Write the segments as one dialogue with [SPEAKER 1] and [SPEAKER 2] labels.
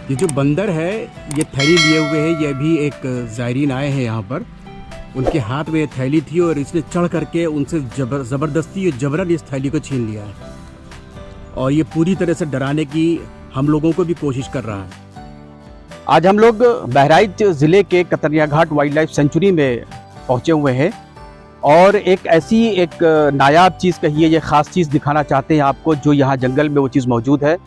[SPEAKER 1] ये जो बंदर है ये थैली लिए हुए है। ये भी एक ज़ायरीन आए हैं यहाँ पर, उनके हाथ में ये थैली थी और इसने चढ़ करके उनसे ज़बरदस्ती जबरन इस थैली को छीन लिया है और ये पूरी तरह से डराने की हम लोगों को भी कोशिश कर रहा है।
[SPEAKER 2] आज हम लोग बहराइच ज़िले के कतरिया घाट वाइल्ड लाइफ सेंचुरी में पहुँचे हुए हैं और एक नायाब चीज़ कहिए, ये ख़ास चीज़ दिखाना चाहते हैं आपको जो यहाँ जंगल में वो चीज़ मौजूद है।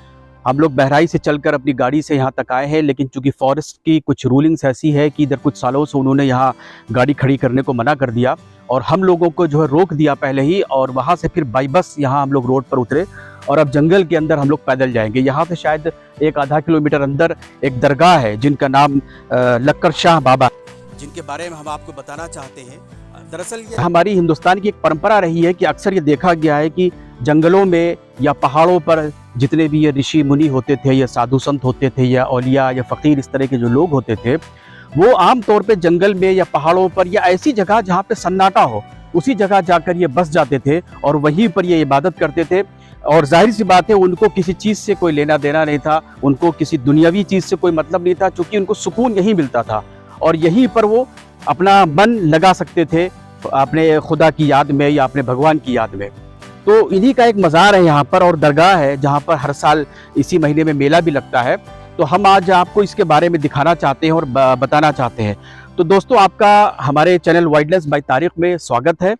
[SPEAKER 2] हम लोग बहराइच से चलकर अपनी गाड़ी से यहाँ तक आए हैं, लेकिन चूंकि फॉरेस्ट की कुछ रूलिंग्स ऐसी है कि इधर कुछ सालों से उन्होंने यहाँ गाड़ी खड़ी करने को मना कर दिया और हम लोगों को जो है रोक दिया पहले ही, और वहाँ से फिर बाई बस यहाँ हम लोग रोड पर उतरे और अब जंगल के अंदर हम लोग पैदल जाएंगे। यहाँ से शायद एक आधा किलोमीटर अंदर एक दरगाह है जिनका नाम लक्कर शाह बाबा, जिनके बारे में हम आपको बताना चाहते हैं। दरअसल ये हमारी हिंदुस्तान की एक परंपरा रही है कि अक्सर ये देखा गया है कि जंगलों में या पहाड़ों पर जितने भी ये ऋषि मुनि होते थे या साधु संत होते थे या औलिया या फ़कीर, इस तरह के जो लोग होते थे, वो आम तौर पे जंगल में या पहाड़ों पर या ऐसी जगह जहाँ पे सन्नाटा हो उसी जगह जाकर ये बस जाते थे और वहीं पर ये इबादत करते थे। और जाहिर सी बात है उनको किसी चीज़ से कोई लेना देना नहीं था, उनको किसी दुनियावी चीज़ से कोई मतलब नहीं था, क्योंकि उनको सुकून यहीं मिलता था और यहीं पर वो अपना मन लगा सकते थे अपने खुदा की याद में या अपने भगवान की याद में। तो इन्हीं का एक मज़ार है यहाँ पर और दरगाह है जहाँ पर हर साल इसी महीने में मेला भी लगता है। तो हम आज आपको इसके बारे में दिखाना चाहते हैं और बताना चाहते हैं। तो दोस्तों, आपका हमारे चैनल वाइल्डनेस बाय तारिक में स्वागत है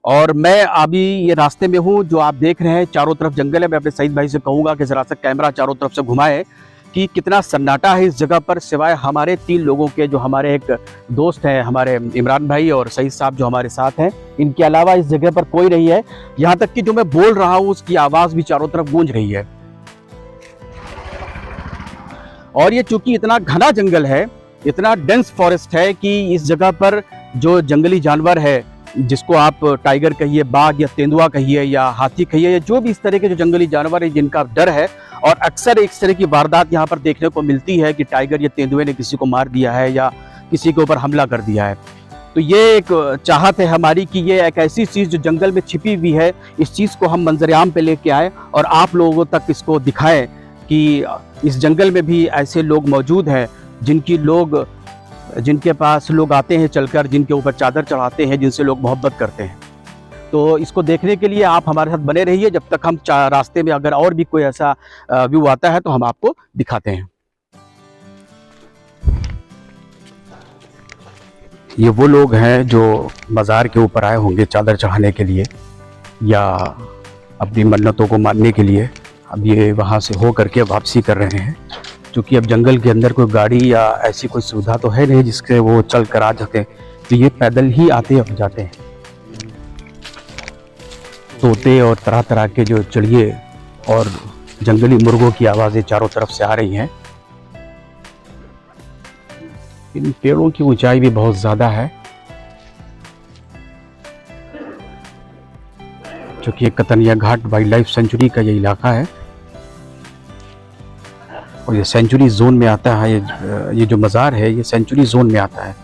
[SPEAKER 2] और मैं अभी ये रास्ते में हूँ। जो आप देख रहे हैं चारों तरफ जंगल है। मैं अपने सईद भाई से कहूँगा कि ज़रा सा कैमरा चारों तरफ से घुमाए कि कितना सन्नाटा है इस जगह पर, सिवाय हमारे 3 लोगों के जो हमारे एक दोस्त हैं, हमारे इमरान भाई और सईद साहब जो हमारे साथ हैं। इनके अलावा इस जगह पर कोई नहीं है। यहाँ तक कि जो मैं बोल रहा हूँ उसकी आवाज़ भी चारों तरफ गूंज रही है। और ये चूंकि इतना घना जंगल है, इतना डेंस फॉरेस्ट है कि इस जगह पर जो जंगली जानवर है, जिसको आप टाइगर कहिए, बाघ या तेंदुआ कहिए या हाथी कहिए या जो भी इस तरह के जो जंगली जानवर है जिनका डर है, और अक्सर इस तरह की वारदात यहाँ पर देखने को मिलती है कि टाइगर या तेंदुए ने किसी को मार दिया है या किसी के ऊपर हमला कर दिया है। तो ये एक चाहत है हमारी कि ये एक ऐसी चीज़ जो जंगल में छिपी हुई है, इस चीज़ को हम मंजर-ए-आम पे लेके आए और आप लोगों तक इसको दिखाएं कि इस जंगल में भी ऐसे लोग मौजूद हैं जिनके पास लोग आते हैं चलकर, जिनके ऊपर चादर चढ़ाते हैं, जिनसे लोग मोहब्बत करते हैं। तो इसको देखने के लिए आप हमारे साथ बने रहिए। जब तक हम रास्ते में अगर और भी कोई ऐसा व्यू आता है तो हम आपको दिखाते हैं। ये वो लोग हैं जो मज़ार के ऊपर आए होंगे चादर चढ़ाने के लिए या अपनी मन्नतों को मानने के लिए। अब ये वहाँ से हो करके वापसी कर रहे हैं, क्योंकि अब जंगल के अंदर कोई गाड़ी या ऐसी कोई सुविधा तो है नहीं जिससे वो चल कर आ जाते हैं, तो ये पैदल ही आते और जाते हैं। तोते और तरह तरह के जो चिड़िए और जंगली मुर्गों की आवाज़ें चारों तरफ से आ रही हैं। इन पेड़ों की ऊंचाई भी बहुत ज़्यादा है, क्योंकि कतरिया घाट वाइल्ड लाइफ सेंचुरी का ये इलाका है और ये सेंचुरी जोन में आता है। ये जो मज़ार है ये सेंचुरी जोन में आता है।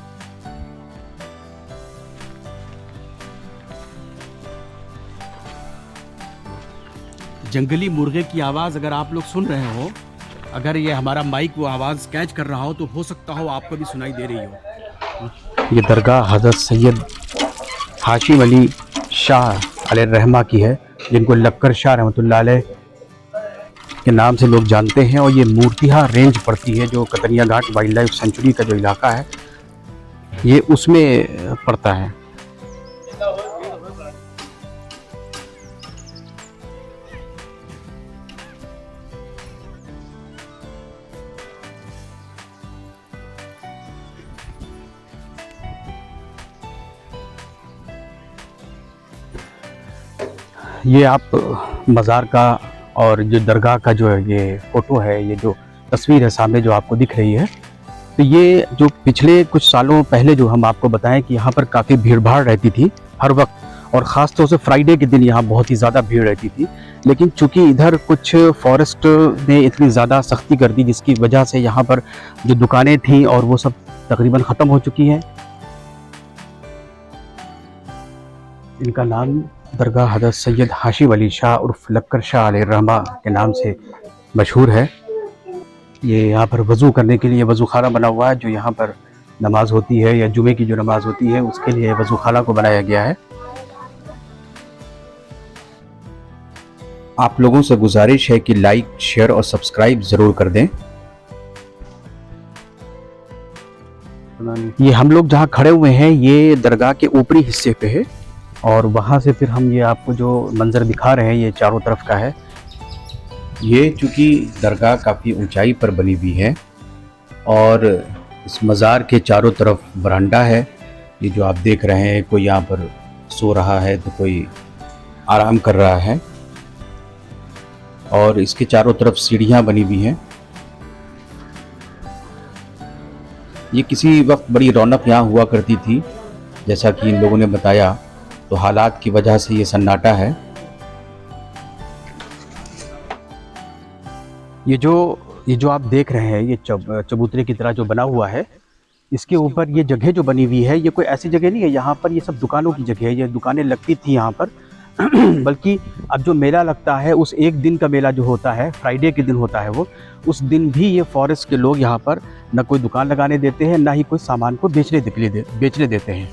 [SPEAKER 1] जंगली मुर्गे की आवाज़ अगर आप लोग सुन रहे हो, अगर ये हमारा माइक वो आवाज़ कैच कर रहा हो तो हो सकता हो आपको भी सुनाई दे रही हो।
[SPEAKER 2] ये दरगाह हज़रत सैयद हाशिम अली शाह अलैहिर्रहमा की है, जिनको लक्कर शाह रहमतुल्लाह अलैह के नाम से लोग जानते हैं। और ये मूर्तिहा रेंज पड़ती है जो कतरिया घाट वाइल्ड लाइफ सेंचुरी का जो इलाका है ये उसमें पड़ता है। ये आप मज़ार का और जो दरगाह का जो है ये फ़ोटो है, ये जो तस्वीर है सामने जो आपको दिख रही है, तो ये जो पिछले कुछ सालों पहले जो हम आपको बताएं कि यहाँ पर काफ़ी भीड़ भाड़ रहती थी हर वक्त, और ख़ास तौर से फ्राइडे के दिन यहाँ बहुत ही ज़्यादा भीड़ रहती थी। लेकिन चूँकि इधर कुछ फॉरेस्ट ने इतनी ज़्यादा सख्ती कर दी जिसकी वजह से यहाँ पर जो दुकानें थीं और वो सब तकरीबन ख़त्म हो चुकी हैं। इनका नाम दरगाह हज़रत सैयद हाशिम अली शाह उर्फ लक्कर शाह अलैहिर्रहमा के नाम से मशहूर है। ये यहाँ पर वज़ू करने के लिए वज़ू खाना बना हुआ है, जो यहाँ पर नमाज होती है या जुमे की जो नमाज होती है उसके लिए वज़ू खाना को बनाया गया है। आप लोगों से गुजारिश है कि लाइक, शेयर और सब्सक्राइब ज़रूर कर दें। ये हम लोग जहाँ खड़े हुए हैं ये दरगाह के ऊपरी हिस्से पे है और वहाँ से फिर हम ये आपको जो मंज़र दिखा रहे हैं ये चारों तरफ का है। ये चूँकि दरगाह काफ़ी ऊंचाई पर बनी हुई है और इस मज़ार के चारों तरफ बरामदा है। ये जो आप देख रहे हैं, कोई यहाँ पर सो रहा है तो कोई आराम कर रहा है और इसके चारों तरफ सीढ़ियाँ बनी हुई हैं। ये किसी वक्त बड़ी रौनक यहाँ हुआ करती थी, जैसा कि इन लोगों ने बताया, तो हालात की वजह से ये सन्नाटा है। ये जो आप देख रहे हैं ये चबूतरे की तरह जो बना हुआ है, इसके ऊपर ये जगह जो बनी हुई है ये कोई ऐसी जगह नहीं है। यहाँ पर ये सब दुकानों की जगह है, ये दुकानें लगती थी यहाँ पर बल्कि अब जो मेला लगता है उस एक दिन का मेला जो होता है, फ्राइडे के दिन होता है वो, उस दिन भी ये फॉरेस्ट के लोग यहाँ पर न कोई दुकान लगाने देते हैं, ना ही कोई सामान को बेचने देते हैं।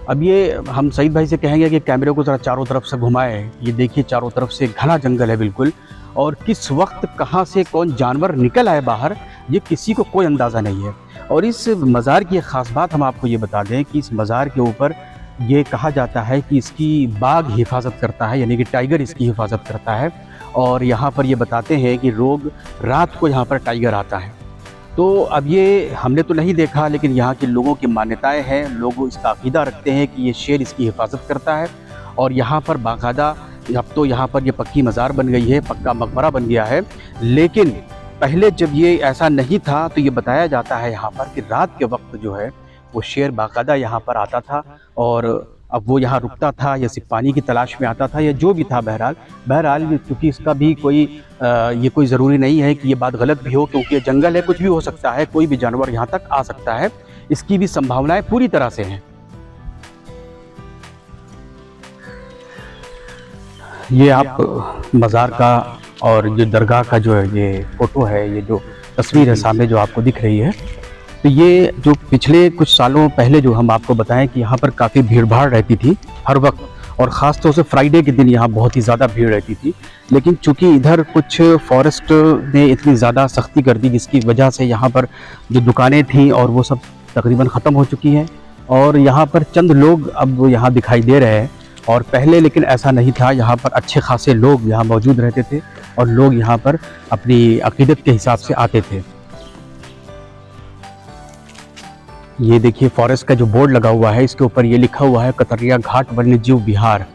[SPEAKER 2] अब ये हम सईद भाई से कहेंगे कि कैमरे को ज़रा चारों तरफ से घुमाएं। ये देखिए चारों तरफ से घना जंगल है बिल्कुल, और किस वक्त कहाँ से कौन जानवर निकल आए बाहर ये किसी को कोई अंदाज़ा नहीं है। और इस मज़ार की एक ख़ास बात हम आपको ये बता दें कि इस मज़ार के ऊपर ये कहा जाता है कि इसकी बाघ हिफाजत करता है, यानी कि टाइगर इसकी हिफाजत करता है। और यहाँ पर ये बताते हैं कि रोज़ रात को यहाँ पर टाइगर आता है। तो अब ये हमने तो नहीं देखा, लेकिन यहाँ के लोगों की मान्यताएं हैं, लोग इसका अक़ीदा रखते हैं कि ये शेर इसकी हिफाजत करता है। और यहाँ पर बाकायदा अब तो यहाँ पर ये पक्की मज़ार बन गई है, पक्का मकबरा बन गया है। लेकिन पहले जब ये ऐसा नहीं था तो ये बताया जाता है यहाँ पर कि रात के वक्त जो है वो शेर बाकायदा यहाँ पर आता था और अब वो यहाँ रुकता था या सिर्फ पानी की तलाश में आता था या जो भी था। बहरहाल क्योंकि इसका भी कोई ये कोई ज़रूरी नहीं है कि ये बात गलत भी हो, क्योंकि ये जंगल है, कुछ भी हो सकता है, कोई भी जानवर यहाँ तक आ सकता है, इसकी भी संभावनाएं पूरी तरह से हैं। ये आप मज़ार का और ये दरगाह का जो है ये फ़ोटो है, ये जो तस्वीर है सामने जो आपको दिख रही है, तो ये जो पिछले कुछ सालों पहले जो हम आपको बताएं कि यहाँ पर काफ़ी भीड़ भाड़ रहती थी हर वक्त, और ख़ास तौर से फ्राइडे के दिन यहाँ बहुत ही ज़्यादा भीड़ रहती थी। लेकिन चूंकि इधर कुछ फॉरेस्ट ने इतनी ज़्यादा सख्ती कर दी जिसकी वजह से यहाँ पर जो दुकानें थीं और वो सब तकरीबन ख़त्म हो चुकी हैं और यहाँ पर चंद लोग अब यहाँ दिखाई दे रहे हैं। और पहले लेकिन ऐसा नहीं था, यहाँ पर अच्छे खासे लोग यहाँ मौजूद रहते थे और लोग यहाँ पर अपनी अक़ीदत के हिसाब से आते थे। ये देखिए फॉरेस्ट का जो बोर्ड लगा हुआ है, इसके ऊपर ये लिखा हुआ है कतरिया घाट वन्यजीव विहार।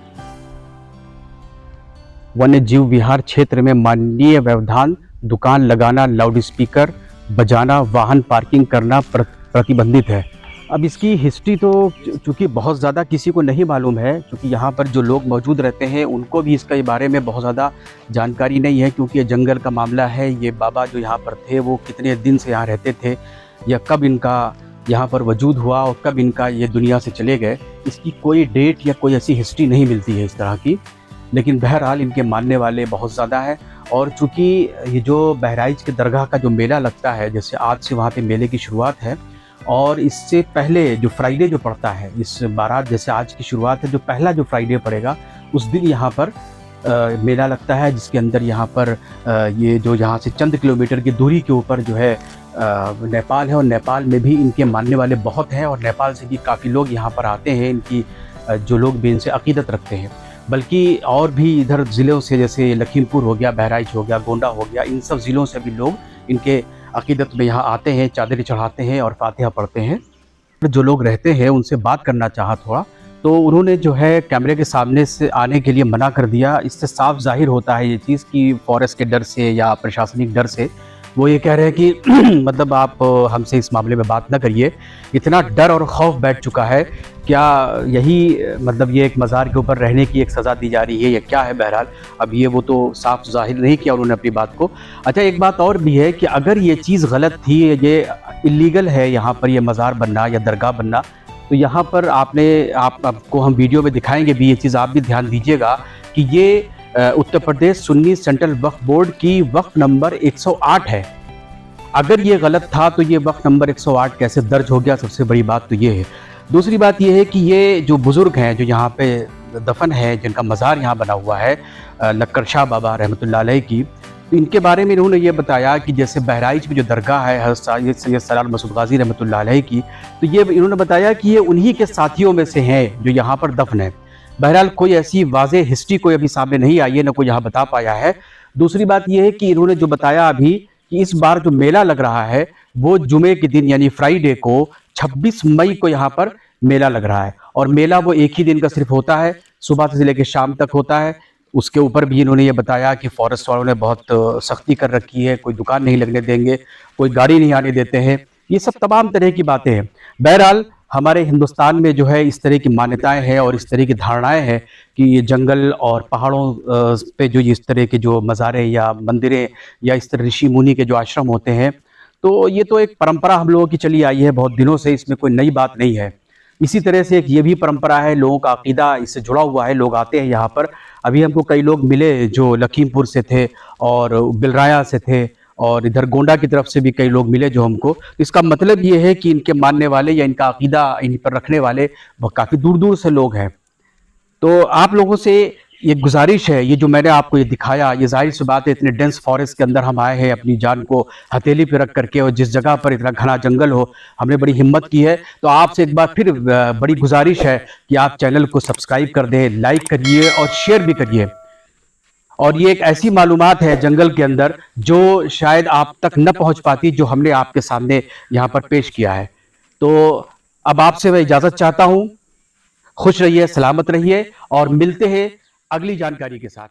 [SPEAKER 2] वन्यजीव विहार क्षेत्र में माननीय व्यवधान, दुकान लगाना, लाउड स्पीकर बजाना, वाहन पार्किंग करना प्रतिबंधित है। अब इसकी हिस्ट्री तो चूँकि बहुत ज़्यादा किसी को नहीं मालूम है, क्योंकि यहाँ पर जो लोग मौजूद रहते हैं उनको भी इसके बारे में बहुत ज़्यादा जानकारी नहीं है, क्योंकि ये जंगल का मामला है। ये बाबा जो यहाँ पर थे वो कितने दिन से यहाँ रहते थे या कब इनका यहाँ पर वजूद हुआ और कब इनका ये दुनिया से चले गए, इसकी कोई डेट या कोई ऐसी हिस्ट्री नहीं मिलती है इस तरह की। लेकिन बहरहाल इनके मानने वाले बहुत ज़्यादा है। और चूँकि ये जो बहराइच के दरगाह का जो मेला लगता है, जैसे आज से वहाँ पे मेले की शुरुआत है, और इससे पहले जो फ्राइडे जो पड़ता है, इस बारात जैसे आज की शुरुआत है, जो पहला जो फ्राइडे पड़ेगा उस दिन यहाँ पर मेला लगता है, जिसके अंदर यहाँ पर ये जो यहाँ से चंद किलोमीटर की दूरी के ऊपर जो है नेपाल है, और नेपाल में भी इनके मानने वाले बहुत हैं और नेपाल से भी काफ़ी लोग यहाँ पर आते हैं, इनकी जो लोग भी इनसे अक़ीदत रखते हैं। बल्कि और भी इधर ज़िलों से, जैसे लखीमपुर हो गया, बहराइच हो गया, गोंडा हो गया, इन सब ज़िलों से भी लोग इनके अक़ीदत में यहाँ आते हैं, चादरें चढ़ाते हैं और फातिहा पढ़ते हैं। जो लोग रहते हैं उनसे बात करना चाहा थोड़ा, तो उन्होंने जो है कैमरे के सामने से आने के लिए मना कर दिया। इससे साफ जाहिर होता है ये चीज़ कि फॉरेस्ट के डर से या प्रशासनिक डर से वो ये कह रहे हैं कि मतलब आप हमसे इस मामले में बात ना करिए। इतना डर और खौफ बैठ चुका है, क्या यही मतलब ये एक मज़ार के ऊपर रहने की एक सज़ा दी जा रही है या क्या है? बहरहाल अब ये वो तो साफ जाहिर नहीं किया उन्होंने अपनी बात को। अच्छा, एक बात और भी है कि अगर ये चीज़ गलत थी, ये इलीगल है यहाँ पर ये मज़ार बनना या दरगाह बनना, तो यहाँ पर आपको हम वीडियो में दिखाएंगे भी ये चीज़, आप भी ध्यान दीजिएगा कि ये उत्तर प्रदेश सुन्नी सेंट्रल वक्फ बोर्ड की वक्फ नंबर 108 है। अगर ये गलत था तो ये वक्फ नंबर 108 कैसे दर्ज हो गया, सबसे बड़ी बात तो ये है। दूसरी बात ये है कि ये जो बुज़ुर्ग हैं जो यहाँ पे दफन है, जिनका मज़ार यहाँ बना हुआ है लक्कर शाह बाबा रहमतुल्लाह अलैह की, तो इनके बारे में इन्होंने ये बताया कि जैसे बहराइच में जो दरगाह है हज़रत सैयद सलाल मसूद गाज़ी रहमतुल्लाह अलैह की, तो ये इन्होंने बताया कि ये उन्हीं के साथियों में से हैं जो यहाँ पर दफन है। बहरहाल कोई ऐसी वाज़ेह हिस्ट्री कोई अभी सामने नहीं आई है, ना कोई यहाँ बता पाया है। दूसरी बात ये है कि इन्होंने जो बताया अभी कि इस बार जो मेला लग रहा है वो जुमे के दिन यानी फ्राइडे को 26 मई को यहाँ पर मेला लग रहा है, और मेला वो एक ही दिन का सिर्फ होता है, सुबह से लेकर शाम तक होता है। उसके ऊपर भी इन्होंने ये बताया कि फॉरेस्ट वालों ने बहुत सख्ती कर रखी है, कोई दुकान नहीं लगने देंगे, कोई गाड़ी नहीं आने देते हैं, ये सब तमाम तरह की बातें हैं। बहरहाल हमारे हिंदुस्तान में जो है इस तरह की मान्यताएं हैं और इस तरह की धारणाएं हैं कि ये जंगल और पहाड़ों पे जो इस तरह के जो मज़ारें या मंदिरें या इस तरह ऋषि मुनि के जो आश्रम होते हैं, तो ये तो एक परंपरा हम लोगों की चली आई है बहुत दिनों से, इसमें कोई नई बात नहीं है। इसी तरह से एक ये भी परंपरा है, लोगों का अकीदा इससे जुड़ा हुआ है, लोग आते हैं यहाँ पर। अभी हमको कई लोग मिले जो लखीमपुर से थे और बिलराया से थे और इधर गोंडा की तरफ से भी कई लोग मिले जो हमको। इसका मतलब ये है कि इनके मानने वाले या इनका अकीदा इन पर रखने वाले काफ़ी दूर दूर से लोग हैं। तो आप लोगों से ये गुजारिश है, ये जो मैंने आपको ये दिखाया, ये जाहिर सी बात है इतने डेंस फॉरेस्ट के अंदर हम आए हैं अपनी जान को हथेली पे रख करके, और जिस जगह पर इतना घना जंगल हो, हमने बड़ी हिम्मत की है। तो आपसे एक बार फिर बड़ी गुजारिश है कि आप चैनल को सब्सक्राइब कर दें, लाइक करिए और शेयर भी करिए। और ये एक ऐसी मालूमात है जंगल के अंदर जो शायद आप तक न पहुंच पाती, जो हमने आपके सामने यहाँ पर पेश किया है। तो अब आपसे मैं इजाज़त चाहता हूँ। खुश रहिए, सलामत रहिए और मिलते हैं अगली जानकारी के साथ।